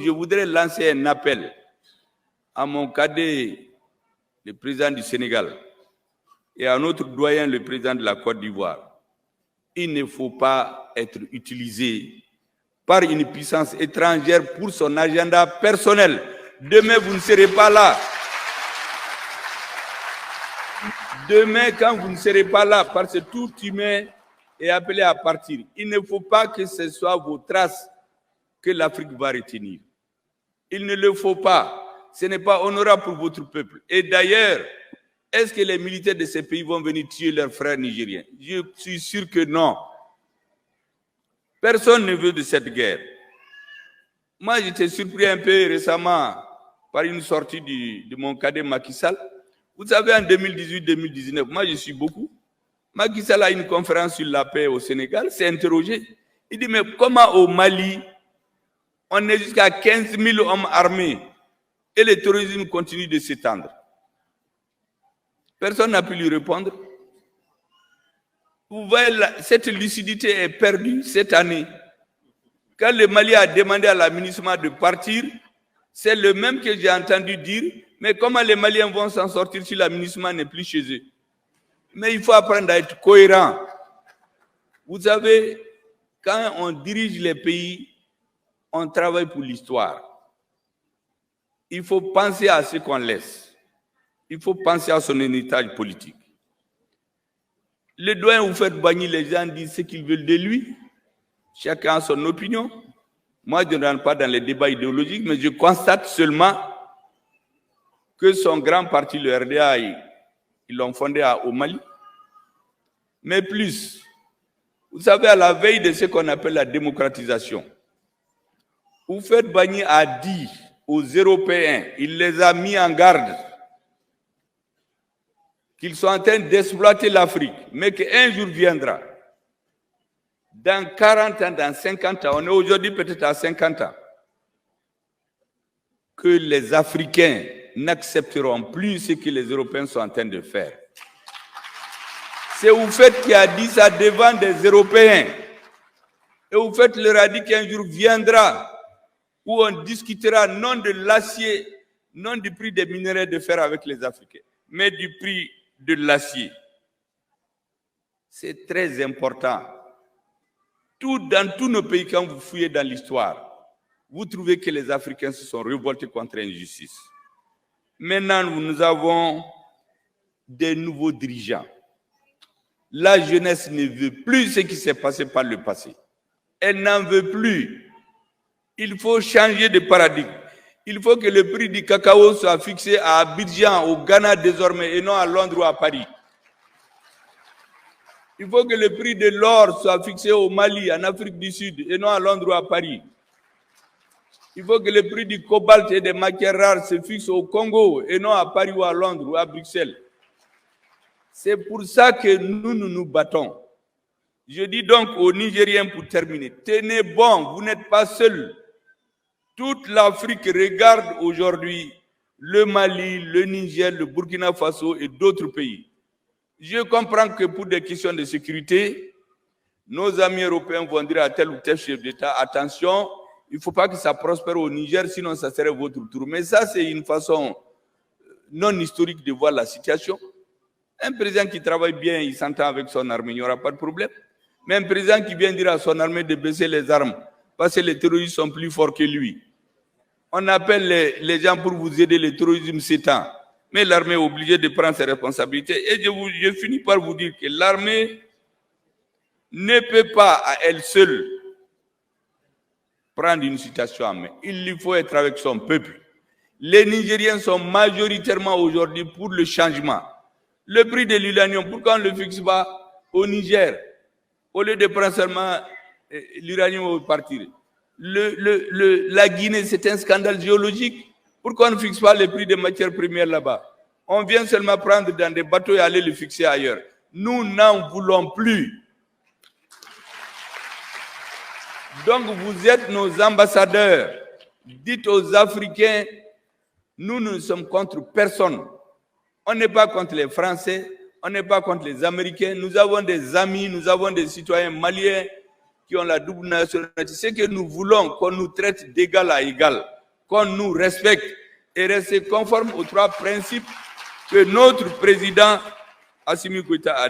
je voudrais lancer un appel à mon cadet, le président du Sénégal, et à notre doyen, le président de la Côte d'Ivoire. Il ne faut pas être utilisé par une puissance étrangère pour son agenda personnel. Demain, vous ne serez pas là. Demain, quand vous ne serez pas là, parce que tout humain est appelé à partir, il ne faut pas que ce soit vos traces que l'Afrique va retenir. Il ne le faut pas. Ce n'est pas honorable pour votre peuple. Et d'ailleurs, est-ce que les militaires de ces pays vont venir tuer leurs frères nigériens? Je suis sûr que non. Personne ne veut de cette guerre. Moi, j'étais surpris un peu récemment par une sortie de mon cadet Macky Sall. Vous savez, en 2018-2019, moi, je suis beaucoup. Macky Sall a une conférence sur la paix au Sénégal, s'est interrogé. Il dit, mais comment au Mali, on est jusqu'à 15 000 hommes armés et le terrorisme continue de s'étendre? Personne n'a pu lui répondre. Vous voyez, cette lucidité est perdue cette année. Quand le Mali a demandé à la MINUSMA de partir, c'est le même que j'ai entendu dire, mais comment les Maliens vont s'en sortir si la MINUSMA n'est plus chez eux? Mais il faut apprendre à être cohérent. Vous savez, quand on dirige les pays, on travaille pour l'histoire. Il faut penser à ce qu'on laisse. Il faut penser à son héritage politique. Le doyen Houphouët-Boigny, les gens disent ce qu'ils veulent de lui. Chacun a son opinion. Moi, je ne rentre pas dans les débats idéologiques, mais je constate seulement que son grand parti, le RDA, ils l'ont fondé au Mali. Mais plus, vous savez, à la veille de ce qu'on appelle la démocratisation, Houphouët-Boigny a dit aux Européens, il les a mis en garde, qu'ils sont en train d'exploiter l'Afrique, mais qu'un jour viendra, dans 40 ans, dans 50 ans, on est aujourd'hui peut-être à 50 ans, que les Africains n'accepteront plus ce que les Européens sont en train de faire. C'est Houphouët qui a dit ça devant des Européens. Et Houphouët leur a dit qu'un jour viendra où on discutera non de l'acier, non du prix des minerais de fer avec les Africains, mais du prix de l'acier. C'est très important. Dans tous nos pays, quand vous fouillez dans l'histoire, vous trouvez que les Africains se sont révoltés contre l'injustice. Maintenant, nous avons des nouveaux dirigeants. La jeunesse ne veut plus ce qui s'est passé par le passé. Elle n'en veut plus. Il faut changer de paradigme. Il faut que le prix du cacao soit fixé à Abidjan, au Ghana désormais, et non à Londres ou à Paris. Il faut que le prix de l'or soit fixé au Mali, en Afrique du Sud, et non à Londres ou à Paris. Il faut que le prix du cobalt et des matières rares se fixe au Congo, et non à Paris ou à Londres ou à Bruxelles. C'est pour ça que nous battons. Je dis donc aux Nigériens pour terminer, tenez bon, vous n'êtes pas seuls. Toute l'Afrique regarde aujourd'hui le Mali, le Niger, le Burkina Faso et d'autres pays. Je comprends que pour des questions de sécurité, nos amis européens vont dire à tel ou tel chef d'État, attention, il ne faut pas que ça prospère au Niger, sinon ça serait votre tour. Mais ça, c'est une façon non historique de voir la situation. Un président qui travaille bien, il s'entend avec son armée, il n'y aura pas de problème. Mais un président qui vient dire à son armée de baisser les armes, parce que les terroristes sont plus forts que lui. On appelle les gens pour vous aider, le terrorisme s'étend. Mais l'armée est obligée de prendre ses responsabilités. Et je finis par vous dire que l'armée ne peut pas à elle seule prendre une situation en main. Il lui faut être avec son peuple. Les Nigériens sont majoritairement aujourd'hui pour le changement. Le prix de l'uranium, pourquoi on ne le fixe pas au Niger? Au lieu de prendre seulement l'uranium au partir. La Guinée, c'est un scandale géologique. Pourquoi on ne fixe pas les prix des matières premières là-bas? On vient seulement prendre dans des bateaux et aller le fixer ailleurs. Nous n'en voulons plus. Donc vous êtes nos ambassadeurs. Dites aux Africains, nous ne sommes contre personne. On n'est pas contre les Français, on n'est pas contre les Américains. Nous avons des amis, nous avons des citoyens maliens qui ont la double nationalité. C'est que nous voulons qu'on nous traite d'égal à égal, qu'on nous respecte et rester conforme aux 3 principes que notre président Assimi Goïta a